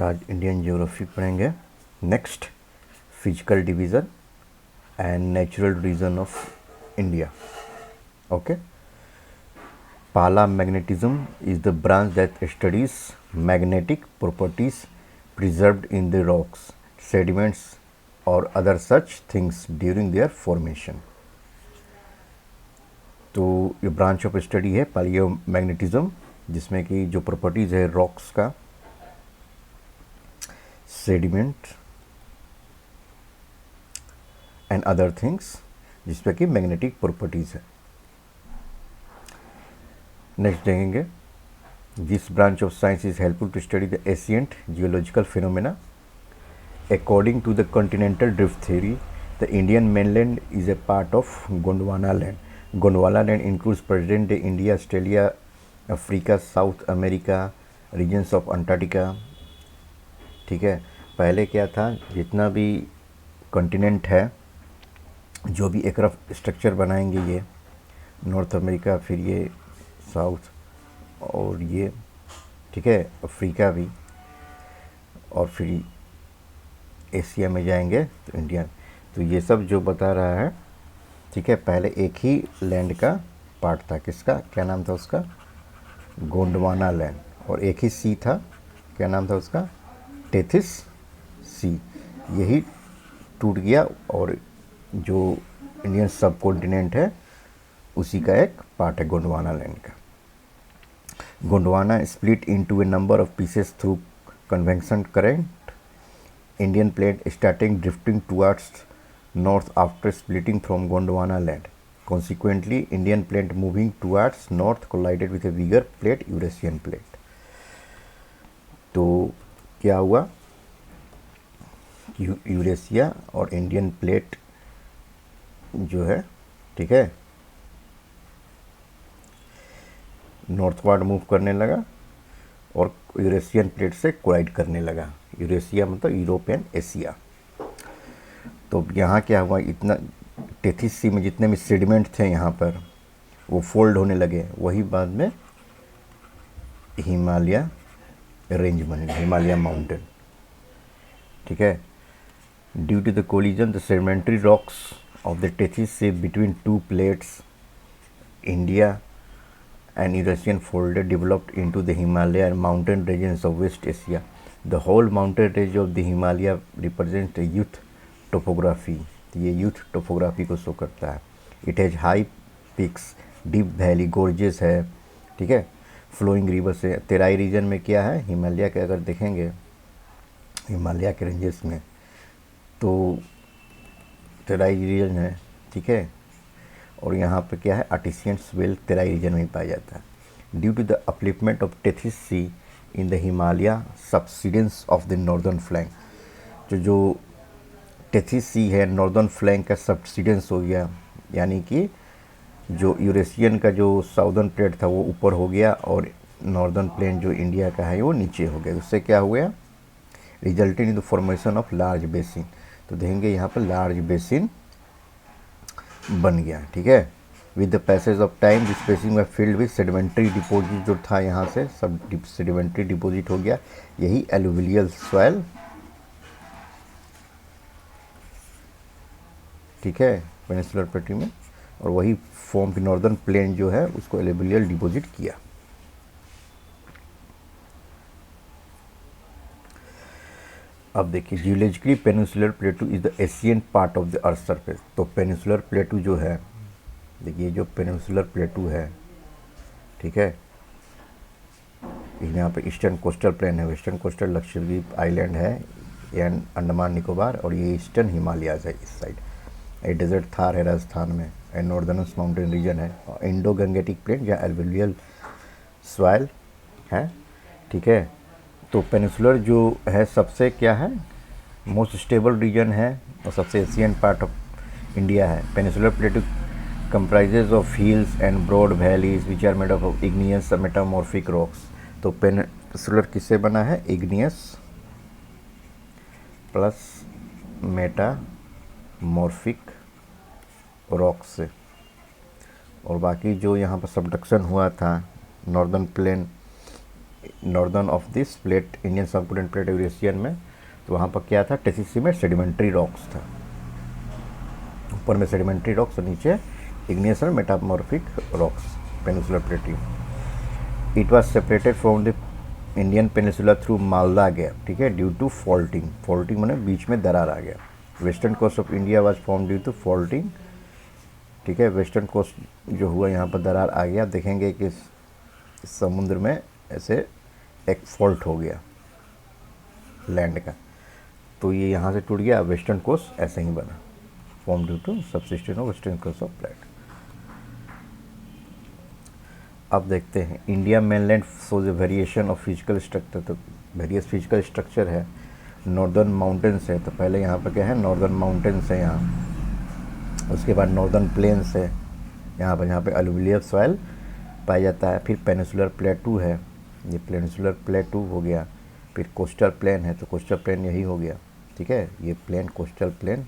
आज Indian geography पढ़ेंगे। Next, physical division and natural region of India. Okay, palaeomagnetism is the branch that studies magnetic properties preserved in the rocks, sediments or other such things during their formation। तो ये branch of study है पालियोमैग्नेटिज्म, जिसमें कि जो properties है rocks का, sediment and other things, जिसमें कि मैग्नेटिक प्रॉपर्टीज़ है। नेक्स्ट देखेंगे, this branch of science is helpful to study the ancient geological phenomena. According to the continental drift theory, the Indian mainland is a part of Gondwana land. Gondwana land includes present-day India, Australia, Africa, South America, regions of Antarctica। ठीक है, पहले क्या था, जितना भी continent है, जो भी एक रफ स्ट्रक्चर बनाएंगे, ये नॉर्थ अमेरिका, फिर ये साउथ और ये, ठीक है, अफ्रीका भी, और फिर एशिया में जाएंगे तो इंडिया। तो ये सब जो बता रहा है, ठीक है, पहले एक ही लैंड का पार्ट था, किसका, क्या नाम था उसका, गोंडवाना लैंड, और एक ही सी था, क्या नाम था उसका, टेथिस सी। यही टूट गया और जो इंडियन सब कॉन्टिनेंट है उसी का एक पार्ट है गोंडवाना लैंड का। Gondwana split into a number of pieces through convection current. Indian plate starting drifting towards north after splitting from Gondwana land. Consequently, Indian plate moving towards north collided with a bigger plate, Eurasian plate. तो क्या हुआ, Eurasia और Indian plate जो है, ठीक है, northward move करने लगा और यूरेशियन प्लेट से कोलाइड करने लगा। यूरेशिया मतलब यूरोप एंड एशिया। तो यहाँ क्या हुआ, इतना टेथिस सी में जितने भी सेडिमेंट थे यहाँ पर, वो फोल्ड होने लगे। वही बाद में हिमालय रेंज बने, हिमालय माउंटेन, ठीक है। Due to the collision the sedimentary rocks of the Tethys sea between two plates, India and Eurasian folded developed into the Himalaya and mountain regions of West Asia. The whole mountain range of the Himalaya represents a youth topography। ये youth topography को show करता है। It has high peaks, deep valley, gorges है, ठीक है, flowing rivers है। Terai reason में क्या है, हिमालय के अगर देखेंगे, हिमालय के रेंजेस में तो तेराई रीजन है, ठीक है, और यहाँ पे क्या है, आर्टिसियन स्वेल तेराई रीजन में पाया जाता है। Due to the upliftment of Tethys sea in the Himalaya subsidence of the northern flank, जो टेथिस सी है नॉर्दर्न फ्लैंक का सबसिडेंस हो गया, यानी कि जो यूरेशियन का जो साउदर्न प्लेट था वो ऊपर हो गया और नॉर्दर्न प्लेन जो इंडिया का है वो नीचे हो गया। उससे क्या हुआ, resulted in the formation of large basin. तो देखेंगे यहाँ पर लार्ज बेसिन बन गया, ठीक है। With the passage of time this basin में फिल्ड विद सेडिमेंट्री डिपोजिट, जो था यहाँ से सब सेडिमेंट्री डिपोजिट हो गया। यही एलुवियल सॉइल, ठीक है, पेनिनसुलर प्लेटू में, और वही फॉर्म की नॉर्दर्न प्लेन जो है उसको एलुवियल डिपोजिट किया। अब देखिए, geologically peninsular प्लेटू is the Asian part of the earth surface. तो पेनिनसुलर प्लेटू जो है, देखिए जो पेनिनसुलर प्लेटू है, ठीक है, यहाँ पे ईस्टर्न कोस्टल प्लेन है, वेस्टर्न कोस्टल लक्षद्वीप आइलैंड है, एंड अंडमान निकोबार, और ये ईस्टर्न हिमालयाज है इस साइड। ये डेजर्ट थार है राजस्थान में, एंड नॉर्दर्नस माउंटेन रीजन है, और इंडो गंगेटिक प्लेन जहाँ एलुवियल सॉइल है, ठीक है। तो पेनिनसुलर जो है सबसे क्या है, मोस्ट स्टेबल रीजन है और सबसे एशियन पार्ट ऑफ इंडिया है। Peninsular प्लेटू comprises of hills and broad valleys which are made up of igneous metamorphic rocks। तो पेनिनसुलर किससे बना है, इग्नियस प्लस मेटामॉर्फिक रॉक से, और बाकी जो यहाँ पर सबडक्शन हुआ था northern plain northern of this plate, Indian subcontinent plate Eurasian में, तो वहाँ पर क्या था, टेसिसी में सेडिमेंट्री रॉक्स था, ऊपर में सेडिमेंट्री रॉक्स और नीचे इग्नियस और metamorphic rocks, peninsular plating. It was separated from the Indian peninsula through Malda gap, ठीक है, ड्यू टू फॉल्टिंग। फॉल्टिंग माने बीच में दरार आ गया। Western coast of India was form due to faulting, ठीक है, वेस्टर्न कोस्ट जो हुआ यहाँ पर दरार आ गया। देखेंगे कि समुद्र में ऐसे एक फॉल्ट हो गया लैंड का, तो ये यहाँ से टूट गया, वेस्टर्न कोस्ट ऐसे ही बना, form due to subsistence of western coast of plate. अब देखते हैं India mainland shows a variation of physical structure, तो वेरियस फिजिकल स्ट्रक्चर है। नॉर्दर्न माउंटेन्स है, तो पहले यहाँ पर क्या है, नॉर्दर्न माउंटेन्स है यहाँ, उसके बाद नॉर्दर्न प्लेन्स है यहाँ पे अलुवियल सॉइल पाया जाता है। फिर पेनिसुलर प्लेटू है, ये पेनिसुलर प्लेटू हो गया। फिर कोस्टल प्लेन है, तो कोस्टल प्लेन यही हो गया, ठीक है, ये प्लेन कोस्टल प्लेन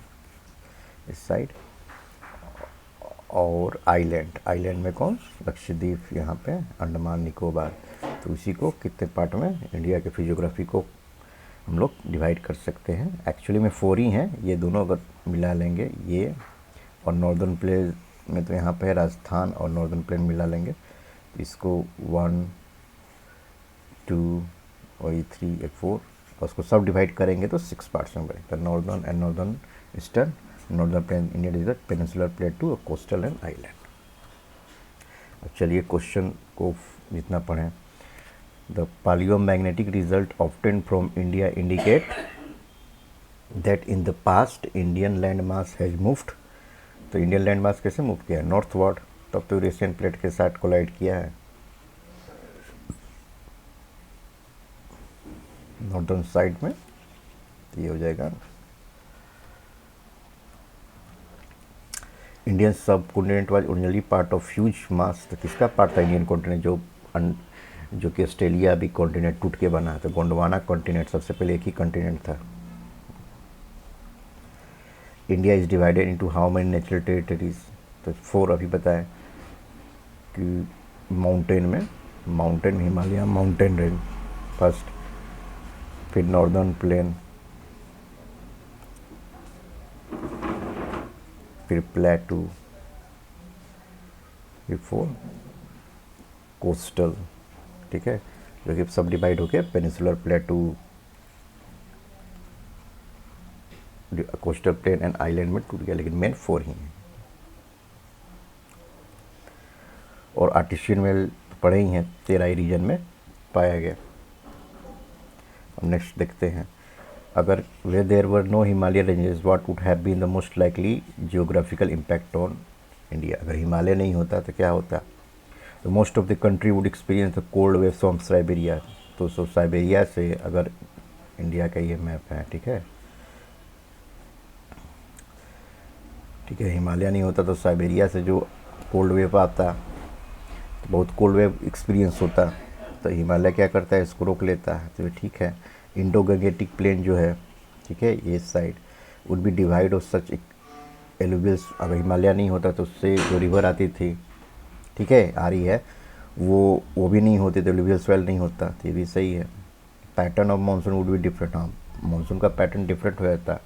इस साइड। और आइलैंड में कौन, लक्षद्वीप, यहाँ पे अंडमान निकोबार। तो इसी को कितने पार्ट में, इंडिया के फिजियोग्राफी को हम लोग डिवाइड कर सकते हैं। एक्चुअली में 4 ही हैं, ये दोनों अगर मिला लेंगे, ये और नॉर्दर्न प्लेन में तो यहाँ पे राजस्थान और नॉर्दर्न प्लेन मिला लेंगे, तो इसको 1 2 और ये 3 ये 4, और उसको सब डिवाइड करेंगे तो 6 पार्ट्स में बनेगा, northern and northern eastern, northern plain India desert, peninsular plateau और कोस्टल एंड आइलैंड। अब चलिए क्वेश्चन को जितना पढ़ें। The palaeomagnetic result obtain from India indicate that in the past Indian land mass has moved, तो Indian land mass कैसे move किया है, नॉर्थवर्ड, तब तो यूरेशियन प्लेट के साथ कोलाइड किया है, नॉर्दर्न साइड में, तो ये हो जाएगा। Indian subcontinent was originally part of huge mass, तो किसका पार्ट था इंडियन कॉन्टिनेंट, जो कि ऑस्ट्रेलिया भी कॉन्टिनेंट टूट के बना, तो गोंडवाना कॉन्टिनेंट सबसे पहले एक ही कॉन्टिनेंट था। India is divided into how many natural territories, तो 4 अभी बताएं कि माउंटेन में हिमालय माउंटेन रेंज फर्स्ट, फिर नॉर्दर्न प्लेन, फिर प्लेटू, फिर 4 कोस्टल, ठीक है, जो कि सब डिवाइड हो गया peninsular प्लेटू, coastal plain and island में टूट गया, लेकिन मेन 4 ही हैं। और आर्टिशियन वेल पढ़े ही हैं, 13 ही रीजन में पाया गया। अब नेक्स्ट देखते हैं, अगर we there were no Himalaya ranges what would have been the most likely geographical impact on India, अगर हिमालय नहीं होता तो क्या होता, तो most of the country would experience the cold wave from Siberia, तो साइबेरिया से, अगर इंडिया का ये मैप है, ठीक है, हिमालय नहीं होता तो साइबेरिया से जो कोल्ड वेव आता, तो बहुत कोल्ड वेव एक्सपीरियंस होता, तो हिमालय क्या करता है, इसको रोक लेता है, तो ठीक है। इंडो गंगेटिक प्लेन जो है, ठीक है, ये side would be divide of such alluvials, अगर हिमालय नहीं होता तो उससे जो रिवर आती थी, ठीक है, आ रही है, वो भी नहीं होती, तो एलुवियल स्वेल नहीं होता, तो ये भी सही है। Pattern of monsoon would be different, हाँ, मानसून का पैटर्न डिफरेंट हो जाता,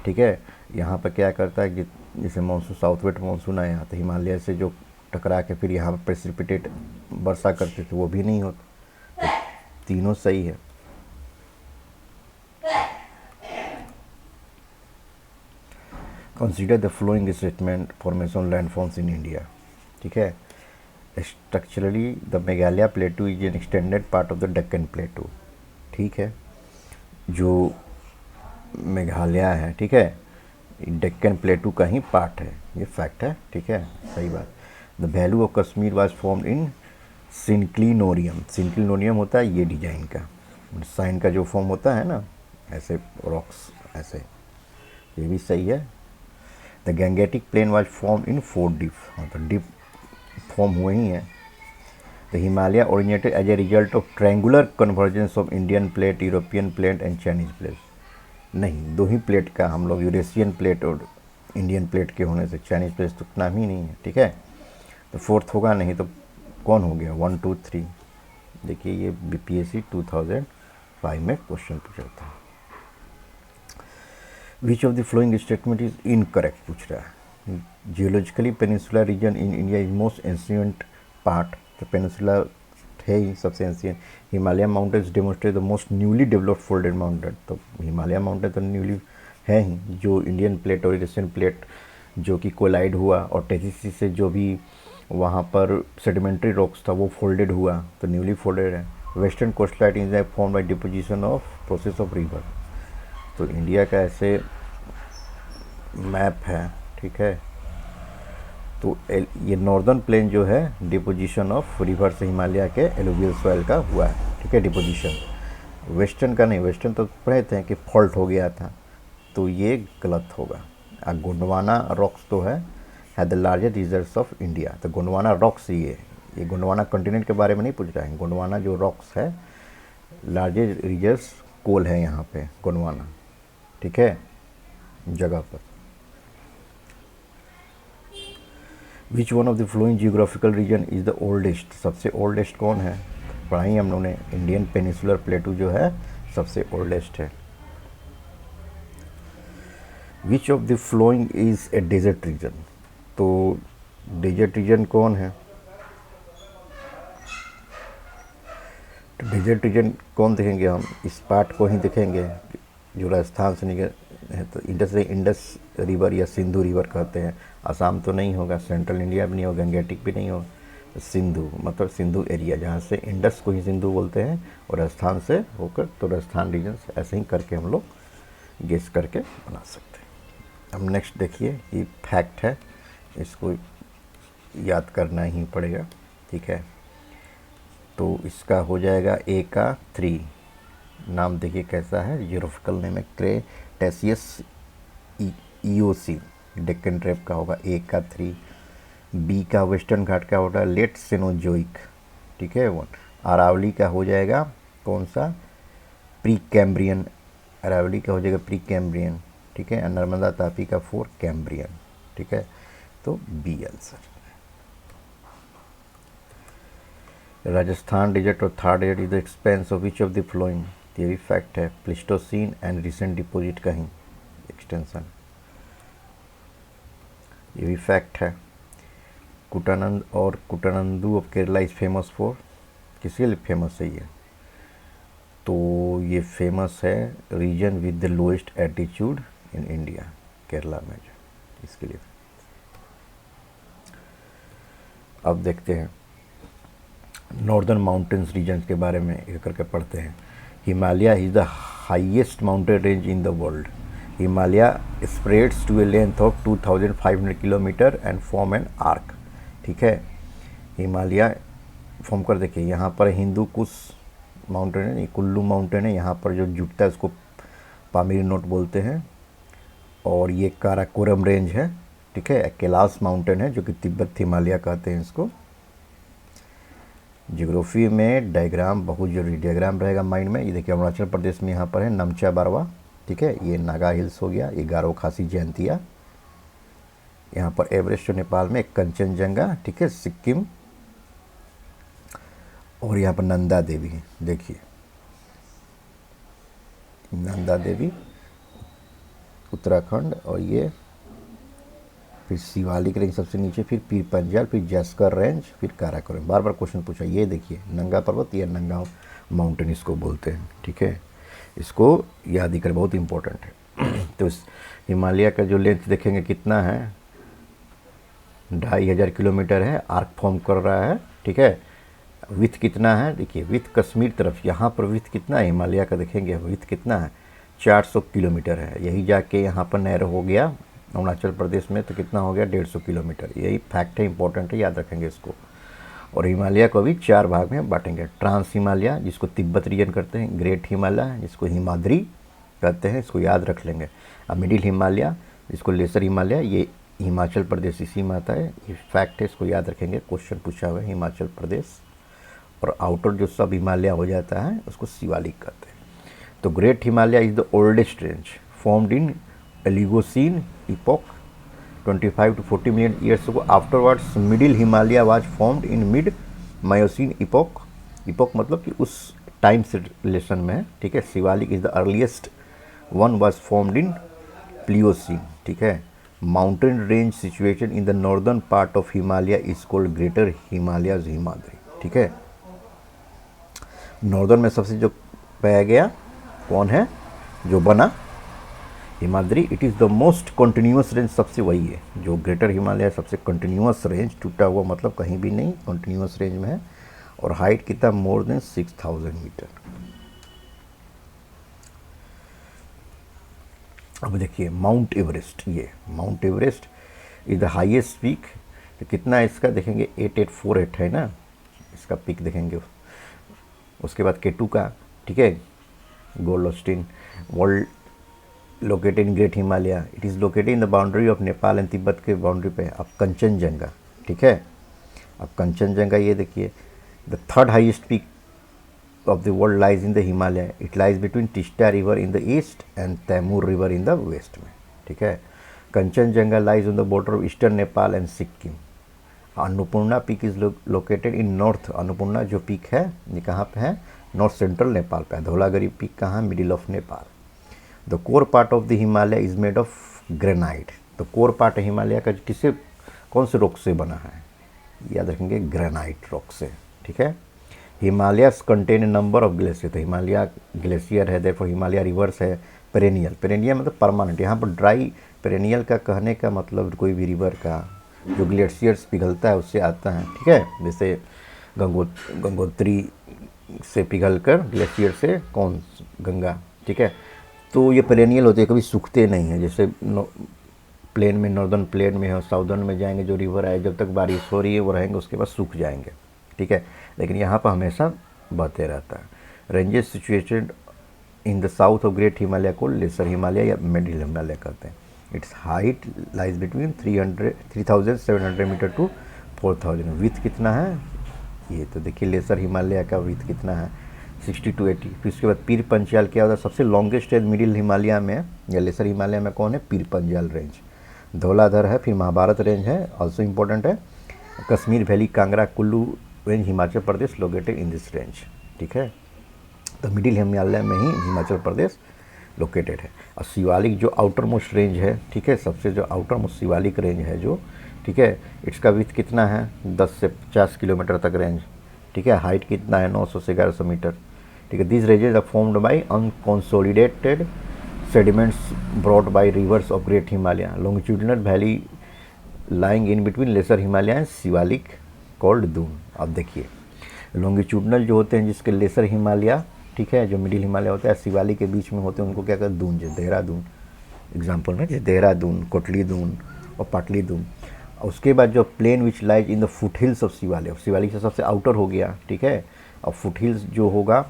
ठीक है। यहाँ पर क्या करता है कि जैसे मानसून साउथ वेस्ट मानसून आया, तो हिमालय से जो टकरा के फिर यहाँ पर प्रेसिपिटेट वर्षा करते थे, वो भी नहीं होता, तो तीनों सही है। Consider the following statement formation landforms in India, ठीक है। Structurally the Meghalaya प्लेटू is an extended part of the Deccan प्लेटू, ठीक है, जो मेघालय है, ठीक है, डेक्कन प्लेटू का ही पार्ट है, ये फैक्ट है, ठीक है, सही बात। The value of Kashmir was formed in synclinorium, synclinorium होता है ये डिजाइन का, साइन का जो फॉर्म होता है ना, ऐसे रॉक्स ऐसे, ये भी सही है। The Gangetic plain was form in 4 dip, तो डिप फॉर्म हुए ही हैं। The Himalaya originated as a result of triangular convergence of Indian plate, European plate and Chinese plate, नहीं, 2 ही प्लेट का हम लोग, यूरेशियन प्लेट और इंडियन प्लेट के होने से चाइनीज प्लेट तो नाम ही नहीं है, ठीक है, तो 4th होगा नहीं, तो कौन हो गया, 1 2 3, देखिए ये BPSC 2005 में क्वेश्चन पूछा था। Which of the following statement is incorrect पूछ रहा है। Geologically peninsula region in India is most ancient part, तो पेनिनसुला है ही सबसे ancient. Himalaya mountains demonstrate the most newly developed folded mountain, तो हिमालय माउंटेन तो न्यूली है ही, जो इंडियन प्लेट और एशियन प्लेट जो कि कोलाइड हुआ और टेथिस से जो भी वहाँ पर सेडिमेंट्री रॉक्स था वो फोल्डेड हुआ, तो न्यूली फोल्डेड है। Western coastline is form by deposition of process of river, तो इंडिया का ऐसे मैप है, ठीक है। तो ये नॉर्दर्न प्लेन जो है डिपोजिशन ऑफ रिवर से हिमालय के एलुवियल सॉइल का हुआ है, ठीक है, डिपोजिशन। वेस्टर्न का नहीं, वेस्टर्न तो पढ़े थे कि फॉल्ट हो गया था, तो ये गलत होगा। गोंडवाना रॉक्स तो है the largest reserves of India, तो गोंडवाना रॉक्स ये गोंडवाना कॉन्टिनेंट के बारे में नहीं पूछ रहा है। गोंडवाना जो रॉक्स है लार्जेस्ट रिजर्व्स कोल है यहाँ पे गोंडवाना, ठीक है, जगह पर। Which one of the flowing geographical region is the oldest, सबसे ओल्डेस्ट कौन है, पढ़ाई हम लोगों ने, इंडियन पेनिनसुलर प्लेटू जो है सबसे ओल्डेस्ट है। Which of the following is a desert region, तो डेजर्ट रीजन कौन है, तो डेजर्ट रीजन कौन देखेंगे हम, इस पार्ट को ही देखेंगे जो राजस्थान से निकल है, तो इंडस रिवर या सिंधु रिवर कहते हैं। असम तो नहीं होगा, सेंट्रल इंडिया भी नहीं होगा, गंगेटिक भी नहीं होगा, सिंधु मतलब सिंधु एरिया, जहाँ से इंडस को ही सिंधु बोलते हैं, और राजस्थान से होकर तो राजस्थान रीजन से, ऐसे ही करके हम लोग गेस करके बना सकते हैं। अब नेक्स्ट देखिए, ये फैक्ट है, इसको याद करना ही पड़ेगा, ठीक है। तो इसका हो जाएगा ए का 3, नाम देखिए कैसा है, जियोग्राफिकल नेम है क्रेटेशियस ईओसी, डेक्कन ट्रैप का होगा ए का 3। बी का वेस्टर्न घाट का होगा लेट सेनोजोइक, ठीक है 1। अरावली का हो जाएगा कौन सा, प्री कैम्ब्रियन, अरावली का हो जाएगा प्री कैम्ब्रियन, ठीक है। नर्मदा तापी का 4 कैम्ब्रियन, ठीक है, तो बी आंसर। राजस्थान डेजर्ट और Thar desert is the expanse of which of the following, ये भी फैक्ट है, प्लिस्टोसीन एंड रिसेंट डिपोजिट का ही एक्सटेंशन, ये भी फैक्ट है। कुटानंद और Kuttanad of Kerala is famous for, किसके लिए फेमस है ये, तो ये फेमस है region with the lowest altitude in India, Kerala में जो, इसके लिए। अब देखते हैं नॉर्दर्न माउंटेन्स रीजन के बारे में एक करके पढ़ते हैं। Himalaya is the highest mountain range in the world. Himalaya spreads to a length of 2500 kilometre and form an arc, ठीक है। हिमालय फॉर्म कर देखिए, यहाँ पर हिंदू कुश माउंटेन है, कुल्लू माउंटेन है, यहाँ पर जो जुटता है उसको पामीरी नोट बोलते हैं, और ये काराकोरम रेंज है, ठीक है। कैलाश माउंटेन है जो कि तिब्बत हिमालय कहते हैं इसको। ज्योग्राफी में डायग्राम बहुत जरूरी, डायग्राम रहेगा माइंड में। ये देखिए अरुणाचल प्रदेश में यहाँ पर है नमचा बारवा, ठीक है, ये नागा हिल्स हो गया, ये गारो खासी जयंतिया, यहाँ पर एवरेस्ट नेपाल में, कंचनजंगा, ठीक है, सिक्किम, और यहाँ पर नंदा देवी, देखिए नंदा देवी उत्तराखंड, और ये फिर शिवालिक रेंज सबसे नीचे, फिर पीर पंजाल, फिर जैस्कर रेंज, फिर काराकोरम। बार बार क्वेश्चन पूछा, ये देखिए नंगा पर्वत या नंगा माउंटेन इसको बोलते हैं, ठीक है, इसको याद ही कर, बहुत इंपॉर्टेंट है। तो इस हिमालय का जो लेंथ देखेंगे कितना है, 2500 किलोमीटर है, आर्क फॉर्म कर रहा है, ठीक है। विथ कितना है, देखिए विथ कश्मीर तरफ, यहाँ पर विथ कितना है हिमालय का, देखेंगे विथ कितना है, 400 किलोमीटर है। यही जाके यहाँ पर नैरो हो गया अरुणाचल प्रदेश में, तो कितना हो गया 150 किलोमीटर। यही फैक्ट है, इंपॉर्टेंट है, याद रखेंगे इसको। और हिमालय को भी 4 भाग में बांटेंगे, ट्रांस हिमालय जिसको तिब्बत रीजन करते हैं, ग्रेट हिमालय जिसको हिमाद्री कहते हैं, इसको याद रख लेंगे। अब मिडिल हिमालय जिसको लेसर हिमालय, ये हिमाचल प्रदेश इसी में आता है, ये फैक्ट है, इसको याद रखेंगे, क्वेश्चन पूछा हुआ है हिमाचल प्रदेश। और आउटर जो सब हिमालय हो जाता है उसको शिवालिक कहते हैं। तो great Himalaya is the oldest range formed in Oligocene epoch 25 to 40 million years ago. Afterwards, middle Himalaya was formed in mid Miocene epoch. Epoch मतलब कि उस टाइम से रिलेशन में है, ठीक है। Shivalik is the earliest one was formed in Pliocene, ठीक है। Mountain range situation in the northern part of Himalaya is called greater Himalayas Himadri, ठीक है। नॉर्दर्न में सबसे जो पाया गया कौन है, जो बना Himadri. It is the most continuous range, सबसे वही है जो ग्रेटर हिमालय सबसे कंटिन्यूस रेंज, टूटा हुआ मतलब कहीं भी नहीं, कंटिन्यूस रेंज में है। और हाइट कितना, मोर देन 6000 मीटर। अब देखिए माउंट एवरेस्ट, ये mount Everest is the highest peak. तो कितना है इसका देखेंगे, 8848 है ना इसका पीक देखेंगे। उसके बाद केटू का, ठीक है, Goldstein world located in great Himalaya, it is located in the boundary of Nepal and Tibet के बाउंड्री पे। अब कंचनजंगा, ठीक है। अब कंचनजंगा ये देखिए, the third highest peak of the world lies in the Himalaya. It lies between Tista river in the east and Taimur river in the west में, ठीक है। Kanchenjunga lies on the border of eastern Nepal and Sikkim. Annapurna peak is located in north, Annapurna जो peak है ये कहाँ पे है, north central Nepal पे है। धौलागिरी पीक कहाँ, middle of Nepal. The core part of the Himalaya is made of granite. तो कोर पार्ट हिमालय का किससे, कौन से रॉक से बना है, याद रखेंगे ग्रेनाइट रॉक से, ठीक है। Himalayas contain a number of glacier, तो हिमालय ग्लेशियर है, देखो हिमालय रिवर्स है। पेरेनियल, पेरेनियल मतलब परमानेंट, यहाँ पर ड्राई, पेरेनियल का कहने का मतलब कोई भी रिवर का जो ग्लेशियर्स पिघलता है उससे आता है, ठीक है। जैसे गंगोत्री से पिघल कर ग्लेशियर से कौन, गंगा, ठीक है। तो ये पेरेनियल होते हैं, कभी सूखते नहीं हैं। जैसे प्लेन में, नॉर्दर्न प्लेन में है, साउदर्न में जाएंगे जो रिवर है, जब तक बारिश हो रही है वो रहेंगे, उसके बाद सूख जाएंगे, ठीक है। लेकिन यहाँ पर हमेशा बहते रहता है। Ranges situated in the south of great Himalaya को लेसर हिमालय या मिडिल हिमालय कहते हैं। Its height lies between 3700 metre to 4000। Width कितना है ये, तो देखिए लेसर हिमालय का विथ कितना है, 60 to 80। फिर उसके बाद पीर पंचाल क्या होता है, सबसे लॉन्गेस्ट है मिडिल हिमालय में या लेसर हिमालय में कौन है, पीर पंचाल रेंज। धौलाधर है, फिर महाभारत रेंज है, ऑल्सो इम्पोर्टेंट है। Kashmir valley, Kangra, Kullu range Himachal Pradesh located in this range, ठीक है। तो मिडिल हिमालय में ही हिमाचल प्रदेश लोकेटेड है। और शिवालिक जो आउटर मोस्ट रेंज है, ठीक है, सबसे जो आउटर मोस्ट शिवालिक रेंज है जो, ठीक है, इसका विथ कितना है, 10 से 50 किलोमीटर तक रेंज, ठीक है। हाइट कितना है, 900 से 1100 मीटर, ठीक है। This ranges are formed by unconsolidated sediments brought by rivers of great Himalaya. Longitudinal valley lying in between lesser Himalaya and Shivalik called Doon. अब देखिए लॉन्गिट्यूडनल जो होते हैं जिसके लेसर हिमालय, ठीक है, जो मिडिल हिमालय होता है शिवालिक के बीच में होते हैं, उनको क्या कहते हैं, दून। जैसे देहरादून एग्जाम्पल में, जैसे देहरादून, कोटली दून और पाटली दून। और उसके बाद जो plain which lies in the foot hills of Shivalik, Shivalik से सबसे आउटर हो गया, ठीक है। और फुट हिल्स जो होगा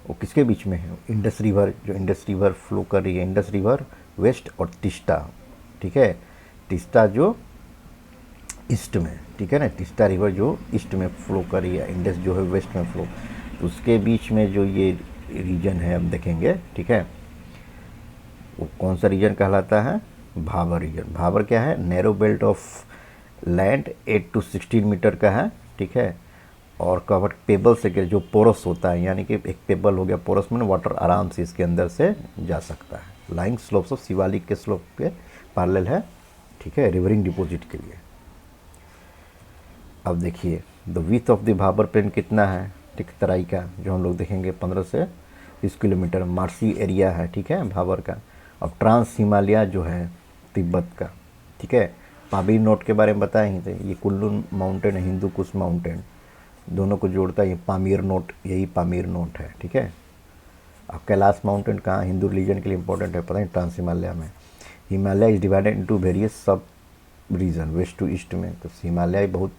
वो किसके बीच में है, इंडस रिवर, जो इंडस रिवर फ्लो कर रही है, इंडस रिवर वेस्ट और टिस्टा, ठीक है। टिस्टा जो ईस्ट में, ठीक है ना, टिस्टा रिवर जो ईस्ट में फ्लो कर रही है, इंडस जो है वेस्ट में फ्लो, तो उसके बीच में जो ये रीजन है हम देखेंगे, ठीक है, वो कौन सा रीजन कहलाता है, भाबर रीजन। भाबर क्या है, narrow belt of land 8 to 16 metre का है, ठीक है। और कवर पेबल से जो पोरस होता है, यानी कि एक पेबल हो गया, पोरस में वाटर आराम से इसके अंदर से जा सकता है। लाइंग स्लोप्स ऑफ शिवालिक के स्लोप के पैरेलल है, ठीक है, रिवरिंग डिपॉजिट के लिए। अब देखिए the width of the Bhabar plain कितना है, ठीक, तराई का जो हम लोग देखेंगे 15 से 20 किलोमीटर मार्सी एरिया है, ठीक है, भाबर का। अब ट्रांस हिमालय जो है तिब्बत का, ठीक है। पामीर नोट के बारे में बताए ही थे, ये कुल्लू माउंटेन है, हिंदू कुश माउंटेन, दोनों को जोड़ता है ये पामीर नोट, यही पामीर नोट है, ठीक है। अब कैलाश माउंटेन कहाँ, हिंदू रिलीजन के लिए इंपॉर्टेंट है, पता है, ट्रांस हिमालय में। Himalaya is divided into various सब रीजन वेस्ट टू ईस्ट में, तो हिमालय बहुत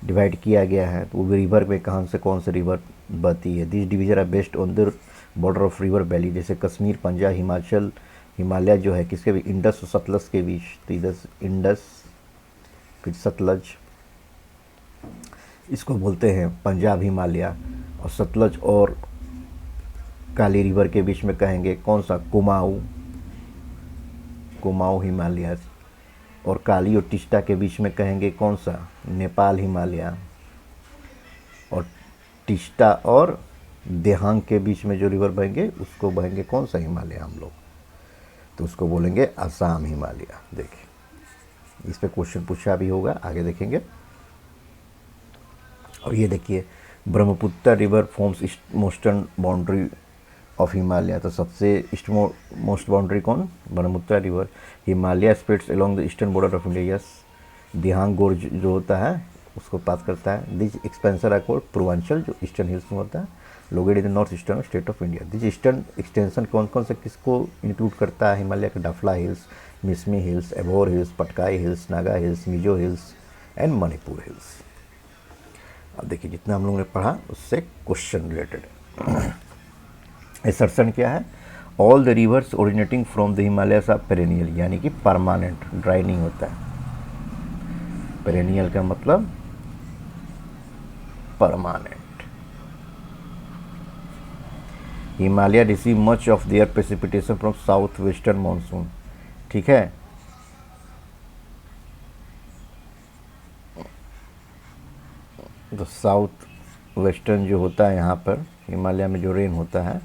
डिवाइड किया गया है। तो वो रिवर में कहाँ से कौन से रिवर बहती है। This division are based on the border of river valley, जैसे कश्मीर, पंजाब, हिमाचल, हिमालय जो है किसके भी, इंडस और सतलज के बीच। तो इधर इंडस फिर सतलज, इसको बोलते हैं पंजाब हिमालय। और सतलज और काली रिवर के बीच में कहेंगे कौन सा, कुमाऊँ, कुमाऊँ हिमालय। और काली और टिस्टा के बीच में कहेंगे कौन सा, नेपाल हिमालय। और टिस्टा और देहांग के बीच में जो रिवर बहेंगे उसको बहेंगे कौन सा हिमालय हम लोग, तो उसको बोलेंगे असम हिमालय। देखिए इस पे क्वेश्चन पूछा भी होगा, आगे देखेंगे। और ये देखिए Brahmaputra river forms easternmost boundary of Himalaya, तो सबसे ईस्ट मोस्ट बाउंड्री कौन, Brahmaputra river. Himalaya spreads along the eastern border of India, yes. Dihang gorge जो होता है उसको पास करता है। दिस एक्सपेंसर अकॉर्ड पूर्वांचल जो ईस्टर्न हिल्स में होता है, located in the north eastern state of India. This eastern extension कौन कौन से किसको इंक्लूड करता है, हिमालय के डफला hills, Mishmi hills, एबोर hills, Patkai hills, Naga hills, Mizo hills and Manipur hills. अब देखिए जितना हम लोगों ने पढ़ा उससे क्वेश्चन रिलेटेड है। एसर्शन क्या है, all the rivers originating from the Himalayas are perennial, यानी कि परमानेंट, ड्राई नहीं होता है। पेरेनियल का मतलब permanent. Himalaya receive much of their precipitation from south western monsoon, ठीक है। तो साउथ वेस्टर्न जो होता है यहाँ पर हिमालय में जो रेन होता है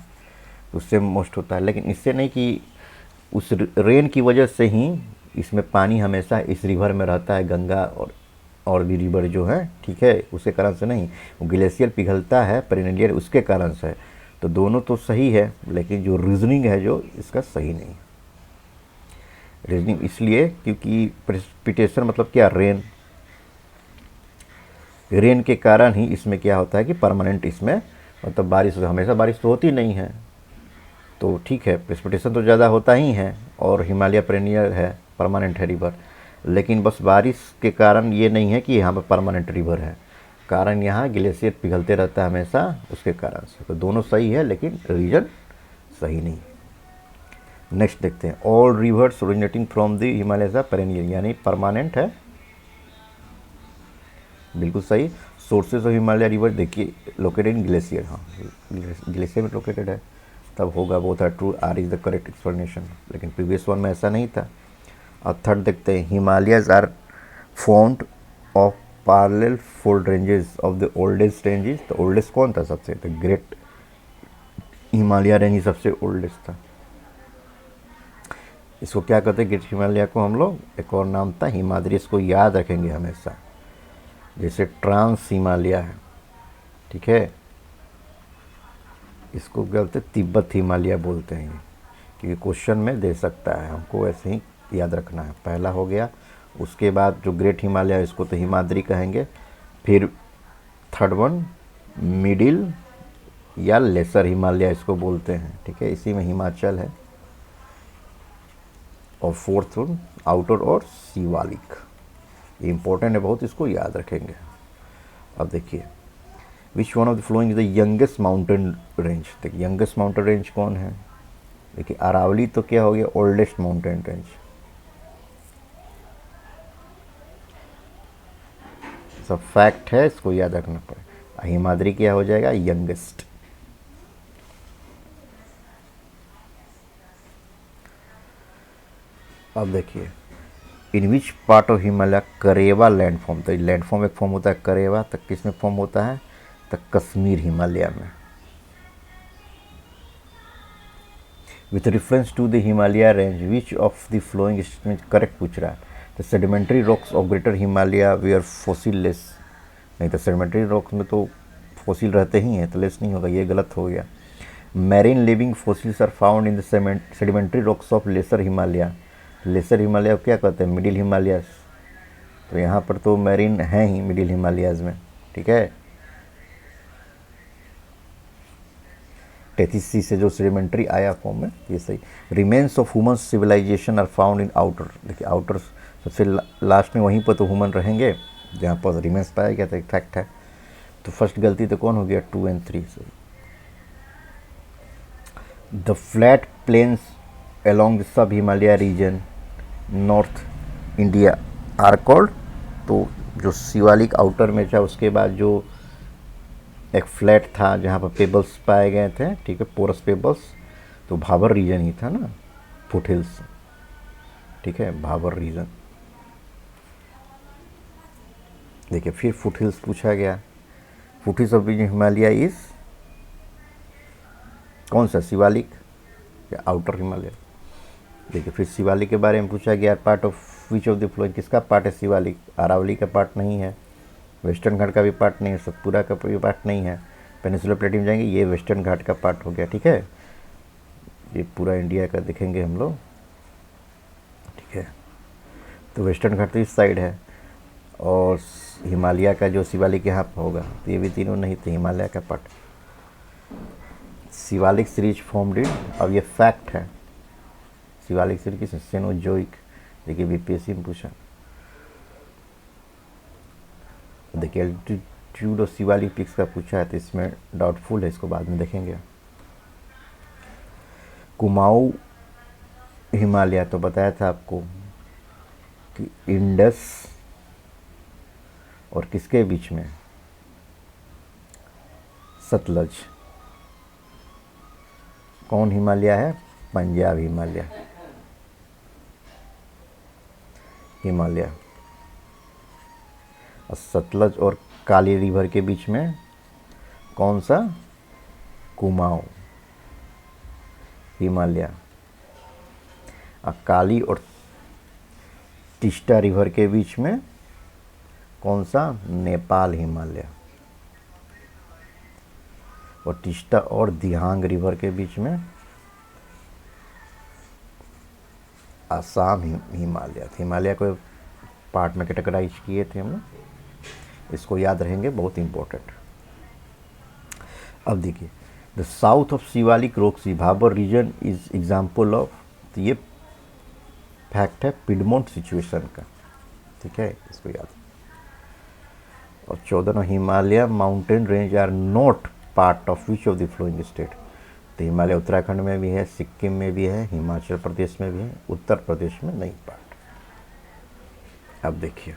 उससे मोस्ट होता है, लेकिन इससे नहीं कि उस रेन की वजह से ही इसमें पानी हमेशा इस रिवर में रहता है, गंगा और भी रिवर जो है, ठीक है, उसके कारण से नहीं। वो ग्लेशियर पिघलता है पेरिनियल उसके कारण से। तो दोनों तो सही है, लेकिन जो रीजनिंग है जो इसका सही नहीं। रीजनिंग इसलिए क्योंकि प्रेसिपिटेशन मतलब क्या, रेन के कारण ही इसमें क्या होता है कि परमानेंट इसमें मतलब बारिश, हमेशा बारिश तो होती नहीं है, तो ठीक है प्रेसिपिटेशन तो ज़्यादा होता ही है और हिमालय पेरेनियल है, परमानेंट है रिवर, लेकिन बस बारिश के कारण ये नहीं है कि यहाँ पर परमानेंट रिवर है, कारण यहाँ ग्लेशियर पिघलते रहता है हमेशा, उसके कारण से। तो दोनों सही है लेकिन रीजन सही नहीं। नेक्स्ट देखते हैं, all rivers originating from the Himalaya are perennial, यानी परमानेंट है, बिल्कुल सही। सोर्सेज ऑफ हिमालय रिवर देखिए लोकेटेड इन ग्लेशियर, हाँ ग्लेशियर में लोकेटेड है, तब होगा both are true, R is the correct explanation, लेकिन प्रीवियस वन में ऐसा नहीं था। और थर्ड देखते हैं, Himalayas are formed of parallel fold ranges of the oldest ranges. तो ओल्डेस्ट कौन था सबसे, द ग्रेट हिमालय रेंज ही सबसे ओल्डेस्ट था। इसको क्या कहते हैं, ग्रेट हिमालय को हम लोग, एक और नाम था हिमाद्री, इसको याद रखेंगे हमेशा। जैसे ट्रांस हिमालय है, ठीक है, इसको क्या बोलते हैं, तिब्बत हिमालय बोलते हैं, क्योंकि क्वेश्चन में दे सकता है, हमको ऐसे ही याद रखना है। पहला हो गया, उसके बाद जो ग्रेट हिमालय इसको तो हिमाद्री कहेंगे, फिर थर्ड वन मिडिल या लेसर हिमालय इसको बोलते हैं, ठीक है, इसी में हिमाचल है, और फोर्थ वन आउटर और शिवालिक, ये इंपॉर्टेंट है बहुत, इसको याद रखेंगे। अब देखिए, which one of the flowing is the youngest mountain range. देखिए यंगेस्ट माउंटेन रेंज कौन है, देखिए अरावली तो क्या हो गया, ओल्डेस्ट माउंटेन रेंज, सब फैक्ट है, इसको याद रखना पड़ेगा। हिमाद्री क्या हो जाएगा, यंगेस्ट। अब देखिए, in which part of Himalaya Karewa landform, तो लैंडफॉर्म एक फॉर्म होता है करेवा, तक किस में फॉर्म होता है, तो कश्मीर हिमालय में। With reference to the Himalaya range which of the following में करेक्ट पूछ रहा है, तो sedimentary rocks of greater Himalaya were fossilless, नहीं तो सेडिमेंट्री रॉक्स में तो फॉसिल रहते ही हैं, तो लेस नहीं होगा, ये गलत हो गया। Marine living fossils are found in the sedimentary rocks of lesser Himalaya. Lesser Himalaya क्या कहते हैं, मिडिल हिमालयस, तो यहाँ पर तो मैरीन है ही मिडिल हिमालयस में, ठीक है। 33C से जो सेडिमेंट्री आया फॉर्म में, ये सही। Remains of human civilization are found in outer, देखिए आउटर सबसे लास्ट में, वहीं पर तो ह्यूमन रहेंगे जहाँ पर रिमेन्स पाया गया था, एक फैक्ट है। तो फर्स्ट गलती तो कौन हो गया, 2 और 3 से। The flat plains along the sub Himalaya region north India are called, तो जो शिवालिक आउटर में था उसके बाद जो एक फ्लैट था जहाँ पर पेबल्स पाए गए थे, ठीक है, पोरस पेबल्स, तो भाबर रीजन ही था ना, फुट हिल्स, ठीक है, भाबर रीजन। देखिए फिर फुट हिल्स पूछा गया, फुटीज ऑफ हिमालय इज कौन सा, शिवालिक या आउटर हिमालय। देखिए फिर शिवालिक के बारे में पूछा गया, part of which of the flowing, किसका पार्ट है शिवालिक, अरावली का पार्ट नहीं है, वेस्टर्न घाट का भी पार्ट नहीं है, सतपुरा का भी पार्ट नहीं है। पेनिनसुलर प्लेटू में जाएंगे, ये वेस्टर्न घाट का पार्ट हो गया, ठीक है। ये पूरा इंडिया का देखेंगे हम लोग, ठीक है। तो वेस्टर्न घाट तो इस साइड है, और हिमालय का जो शिवालिक यहाँ पर होगा, तो ये भी तीनों नहीं थे हिमालय का part. Shivalik series formed in, अब ये फैक्ट है, शिवालिक सीरीज किस, सेनोजोइक। देखिए बीपीएससी में पूछा, देखिए एल्टीट्यूड ऑफ शिवालिक पिक्स का पूछा है, तो इसमें डाउटफुल है, इसको बाद में देखेंगे। कुमाऊं हिमालय, तो बताया था आपको कि इंडस और किसके बीच में, सतलज। कौन हिमालय है, पंजाब हिमालय, हिमालय। और सतलज और काली रिवर के बीच में कौन सा, कुमाऊं हिमालय। और काली और टिस्टा रिवर के बीच में कौन सा, नेपाल हिमालय। और टिस्टा और दिहांग रिवर के बीच में आसाम हिमालय। हिमालय को पार्ट में कैटेगराइज किए थे हम लोग, इसको याद रहेंगे, बहुत इंपॉर्टेंट। अब देखिए, the south of Shivalik rocks Bhabar region is example of, तो ये फैक्ट है पिडमोंट सिचुएशन का, ठीक है, इसको याद। और 14 Himalaya mountain range are not part of which of the following state, तो हिमालय उत्तराखंड में भी है, सिक्किम में भी है, हिमाचल प्रदेश में भी है, उत्तर प्रदेश में नहीं पार्ट। अब देखिए,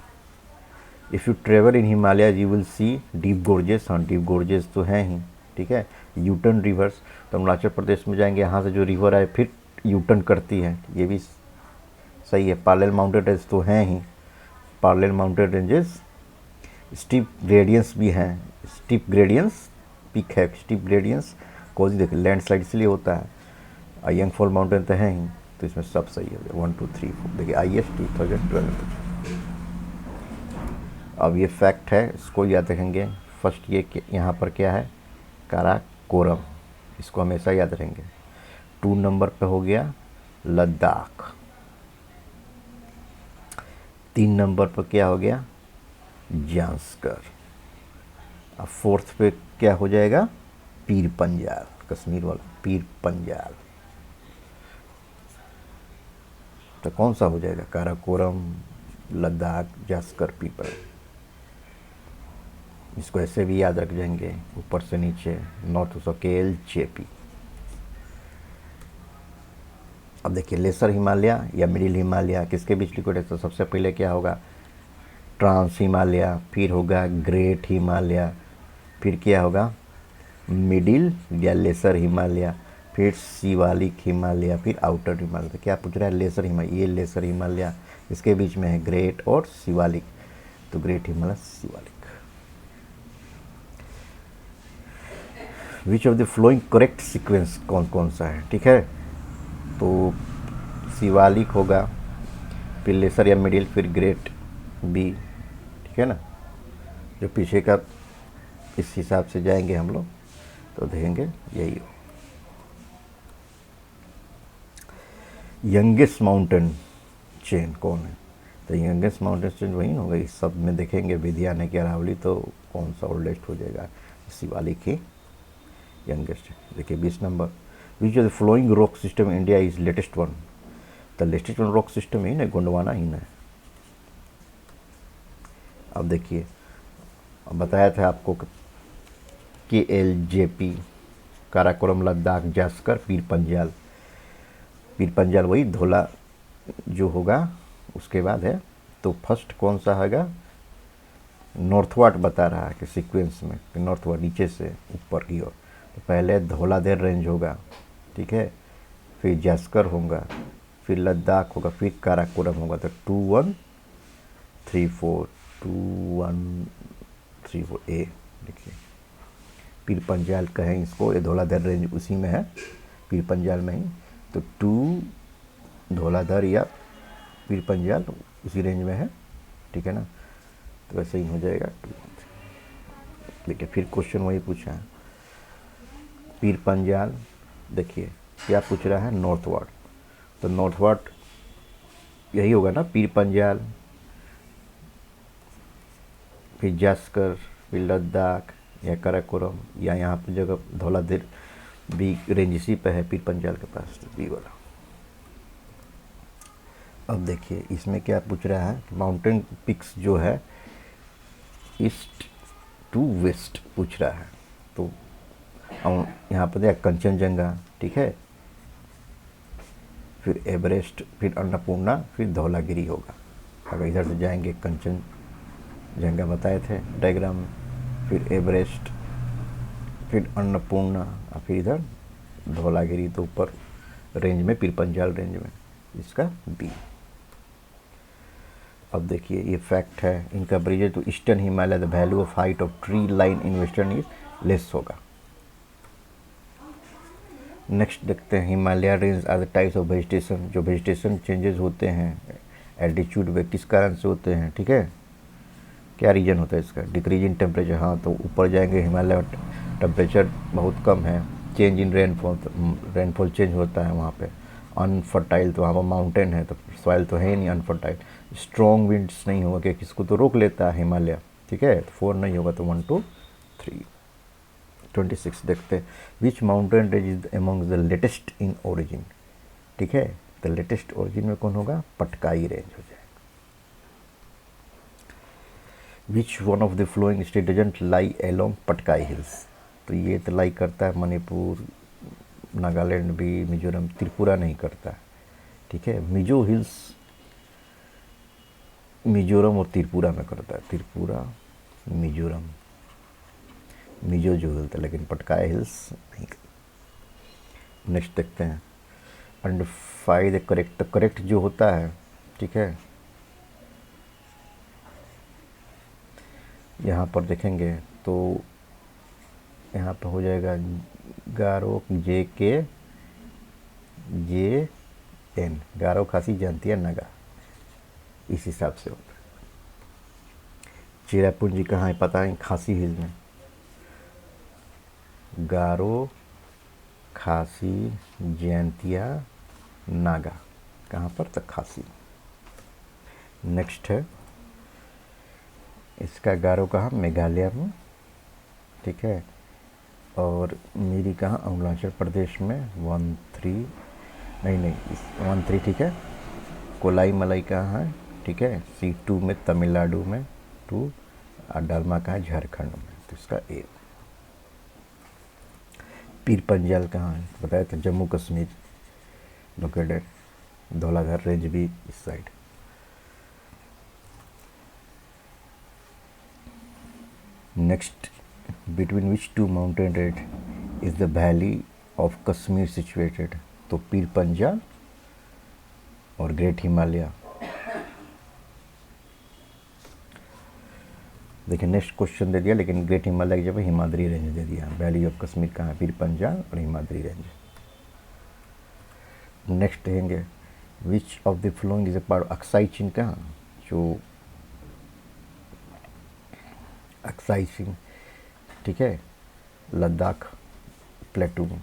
if you travel in Himalaya you will see deep gorges, हाँ डीप गोर्जेस तो हैं ही, ठीक है। यूटर्न रिवर्स, तो अरुणाचल प्रदेश में जाएंगे, यहाँ से जो रिवर आए फिर यूटर्न करती है, ये भी सही है। पैरेलल माउंटेन रेंज तो हैं ही, parallel mountain ranges. Steep gradients भी हैं, स्टीप ग्रेडियंस पिक है, स्टीप ग्रेडियंस कोज, देखिए लैंडस्लाइड इसलिए होता है। यंगफॉल माउंटेन तो है ही, तो इसमें सब सही हो गया, 1 2 3 4। देखिए IS 2012। अब ये फैक्ट है, इसको याद रखेंगे। फर्स्ट ये यहाँ पर क्या है, काराकोरम, इसको हमेशा याद रखेंगे। 2 नंबर पे हो गया लद्दाख, 3 नंबर पर क्या हो गया, जांस्कर। अब 4th पे क्या हो जाएगा, पीर पंजाल, कश्मीर वाला पीर पंजाल। तो कौन सा हो जाएगा, काराकोरम, लद्दाख, जांस्कर, पीपल। इसको ऐसे भी याद रख जाएंगे, ऊपर से नीचे, नॉर्थ सो KLJP। अब देखिए लेसर हिमालय या मिडिल हिमालय किसके बीच लिक्विड है, तो सबसे पहले क्या होगा, ट्रांस हिमालय, फिर होगा ग्रेट हिमालय, फिर क्या होगा, मिडिल या लेसर हिमालय, फिर शिवालिक हिमालय, फिर आउटर हिमालय। तो क्या पूछ रहा है, लेसर हिमालय, ये लेसर हिमालय इसके बीच में है ग्रेट और शिवालिक, तो great Himalaya, Shivalik. Which of the flowing correct sequence कौन कौन सा है, ठीक है। तो शिवालिक होगा, फिर लेसर या मिडिल, फिर ग्रेट बी, ठीक है ना। जो पीछे का इस हिसाब से जाएंगे हम लोग, तो देखेंगे यही हो। यंगेस्ट माउंटेन चेन कौन है, तो यंगेस्ट माउंटेन चेन वही होगा, इस सब में देखेंगे, विंध्याचल की अरावली, तो कौन सा ओल्डेस्ट हो जाएगा, शिवालिक ही यंगेस्ट है। देखिए 20 number, which of the flowing rock system India is latest one, तो लेटेस्ट वन रॉक सिस्टम ही ना, गोंडवाना ही ना। अब देखिए, अब बताया था आपको KLJP, काराकोरम, लद्दाख, जांस्कर, पीर पंजाल। पीर पंजाल वही धोला जो होगा उसके बाद है। तो फर्स्ट कौन सा होगा, नॉर्थवर्ड बता रहा है कि सीक्वेंस में, कि नॉर्थवर्ड नीचे से ऊपर की ओर, तो पहले धौलाधर रेंज होगा, ठीक है, फिर जांस्कर होगा, फिर लद्दाख होगा, फिर काराकोरम होगा। तो 2 1 3 4 2 1 3 4 ए, देखिए पीर पंजाल कहें इसको, ये धौलाधर रेंज उसी में है, पीर पंजाल में ही। तो 2 धौलाधर या पीर पंजाल उसी रेंज में है, ठीक है ना। तो वैसे ही हो जाएगा 2। देखिए फिर क्वेश्चन वही पूछा है, पीर पंजाल। देखिए क्या पूछ रहा है, नॉर्थवर्ड। तो नॉर्थवर्ड यही होगा ना, पीर पंजाल, फिर जास्कर, फिर लद्दाख या काराकोरम, या यहाँ पर जगह धौलाधर भी रेंज इसी पे है पीर पंजाल के पास, तो बी वाला। अब देखिए इसमें क्या पूछ रहा है, माउंटेन पिक्स जो है ईस्ट टू वेस्ट पूछ रहा है। तो यहाँ पर देखा कंचनजंगा, ठीक है, फिर एवरेस्ट, फिर अन्नपूर्णा, फिर धौलागिरी होगा। अगर इधर से जाएंगे कंचनजंगा बताए थे डायग्राम में, फिर एवरेस्ट, फिर अन्नपूर्णा और फिर इधर धौलागिरी, तो ऊपर रेंज में पीर पंजाल रेंज में, इसका बी। अब देखिए ये फैक्ट है, in comparison to eastern Himalaya the value of height of tree line in western is less होगा। नेक्स्ट देखते हैं, Himalaya range are the types of vegetation. जो वेजिटेशन चेंजेस होते हैं एल्टीट्यूड पे किस कारण से होते हैं, ठीक है, क्या रीजन होता है इसका, डिक्रीज इन टेम्परेचर। हाँ, तो ऊपर जाएंगे हिमालय टेम्परेचर बहुत कम है, चेंज इन रेनफॉल चेंज होता है वहाँ पे। अनफर्टाइल, तो वहाँ पर माउंटेन है तो सॉइल तो है ही नहीं अनफर्टाइल। स्ट्रॉन्ग विंड्स नहीं होगा, कि किसको तो रोक लेता है हिमालय, ठीक है, तो 4 नहीं होगा, तो 1 2 3। 26 देखते हैं, which mountain range is among the latest in origin, ठीक है, तो लेटेस्ट ओरिजिन में कौन होगा, पटकाई रेंज हो जाएगा। Which one of the following state doesn't lie along Patkai hills, तो ये तो लाई करता है मणिपुर, नागालैंड भी, मिजोरम, त्रिपुरा नहीं करता है, ठीक है। मिजो हिल्स मिजोरम और त्रिपुरा में करता है, त्रिपुरा मिजोरम, मिजो जो हिल्स, लेकिन पटकाई हिल्स नहीं। नेक्स्ट देखते हैं, आइडेंटिफाई द करेक्ट। तो करेक्ट जो होता है, ठीक है, यहाँ पर देखेंगे तो यहाँ पर हो जाएगा गारो JK JN, गारो खासी जानती है नगा, इस हिसाब से होता है। चेरापूंजी कहाँ है पता है, खासी हिल में, गारो, खासी, जयंतिया, नागा, कहाँ पर, तक खासी। नेक्स्ट है इसका गारो कहाँ, मेघालय में, ठीक है, और मेरी कहाँ, अरुणाचल प्रदेश में 1 3 नहीं 1 3, ठीक है। कोलाई मलाई कहाँ है, ठीक है, C2 में तमिलनाडु में 2, और डालमा कहाँ है, झारखंड में, तो इसका A। पीर पंजाल कहाँ है बताया था, जम्मू कश्मीर लोकेटेड, धौलाधर रेंज भी इस side. Next, between which 2 mountain range is the valley of Kashmir situated, तो पीर पंजाल और ग्रेट हिमालय। देखिए नेक्स्ट क्वेश्चन दे दिया, लेकिन ग्रेट हिमालय की जगह हिमाद्री रेंज दे दिया। वैली ऑफ कश्मीर कहाँ है, पीर पंजाल और हिमाद्री रेंज। नेक्स्ट देंगे, which of the flowing is a part Aksai Chin, कहाँ, जो अक्साई चिन, ठीक है, लद्दाख प्लेटू में।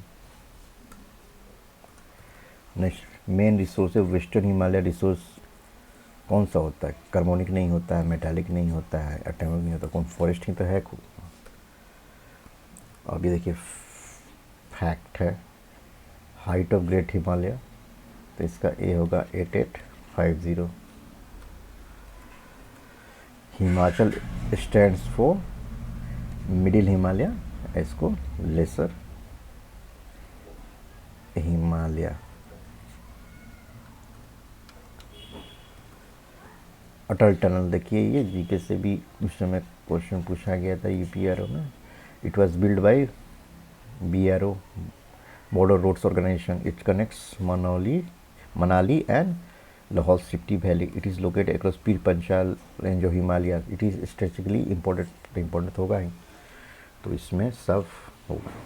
नेक्स्ट, मेन रिसोर्स है वेस्टर्न हिमालय रिसोर्स कौन सा होता है, कार्बोनिक नहीं होता है, मेटालिक नहीं होता है, एटॉमिक नहीं होता, कौन, फॉरेस्ट ही तो है खूब। अभी देखिए फैक्ट है, हाइट ऑफ ग्रेट हिमालय, तो इसका ए होगा 8850। Himachal stands for middle Himalaya, इसको लेसर हिमालय। अटल टनल देखिए, ये जीके से भी उस समय क्वेश्चन पूछा गया था UPRO में। It was build by BRO, border roads organisation. It connects Manali and Lahaul Spiti valley. It is located across Pir Panjal range of Himalaya. It is strategically important होगा ही, तो इसमें सब होगा।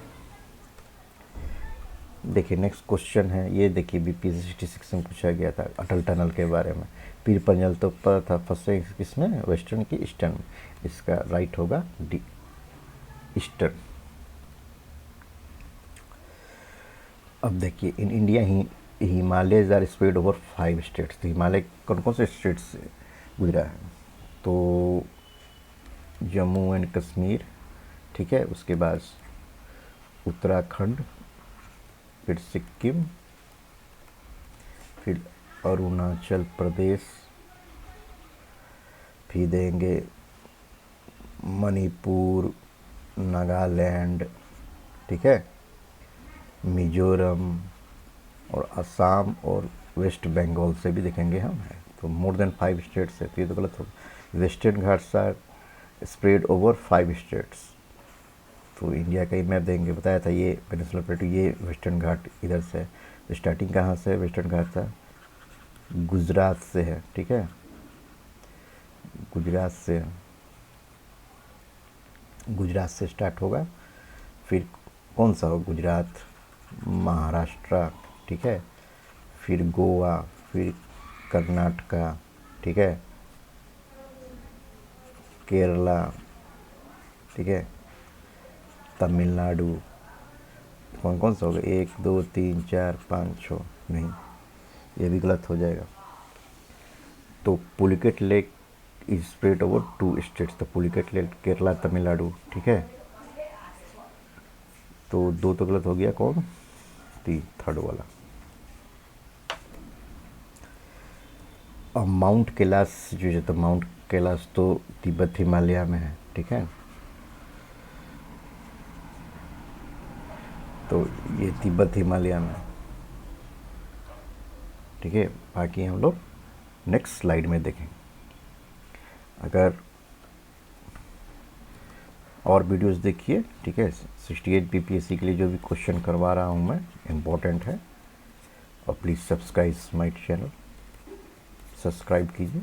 देखिए नेक्स्ट क्वेश्चन है, ये देखिए बीपीएससी 66 में पूछा गया था अटल टनल के बारे में। पीर पंजल तो पता था, फंसे किसमें, वेस्टर्न की ईस्टर्न में। इसका राइट होगा डी, ईस्टर्न। अब देखिए इन इंडिया ही Himalayas are spread over 5 states. तो हिमालय कौन कौन से स्टेट से गुजरा है, तो जम्मू एंड कश्मीर, ठीक है, उसके बाद उत्तराखंड, फिर सिक्किम, फिर अरुणाचल प्रदेश, फिर देंगे मणिपुर, नागालैंड, ठीक है, मिजोरम और असम और वेस्ट बंगाल से भी देखेंगे हम, है तो मोर देन 5 स्टेट्स है, तो ये तो गलत होगा। Western Ghats are spread over 5 states. तो इंडिया का ही मैप देंगे, बताया था ये पेनिनसुलर प्लेटू, ये वेस्टर्न घाट इधर से है। तो स्टार्टिंग कहाँ से है वेस्टर्न घाट का, गुजरात से है, ठीक है, गुजरात से स्टार्ट होगा। फिर कौन सा हो, गुजरात, महाराष्ट्र, ठीक है, फिर गोवा, फिर कर्नाटका, ठीक है, केरला, ठीक है, तमिलनाडु। कौन कौन सा होगा, 1 2 3 4 5 6, नहीं ये भी गलत हो जाएगा। तो Pulicat lake is spread over 2 states. तो पुलिकेट लेक केरला तमिलनाडु, ठीक है, तो 2 तो गलत हो गया, कौन, थर्ड वाला। और माउंट कैलाश जो है, तो माउंट कैलाश तो तिब्बत हिमालय में है, ठीक है, तो ये तिब्बत हिमालय में, ठीक है। बाकी हम लोग नेक्स्ट स्लाइड में देखें। अगर और वीडियोस देखिए, ठीक है, 68 बीपीएससी के लिए जो भी क्वेश्चन करवा रहा हूँ मैं, इम्पोर्टेंट है। और please subscribe my channel, subscribe कीजिए।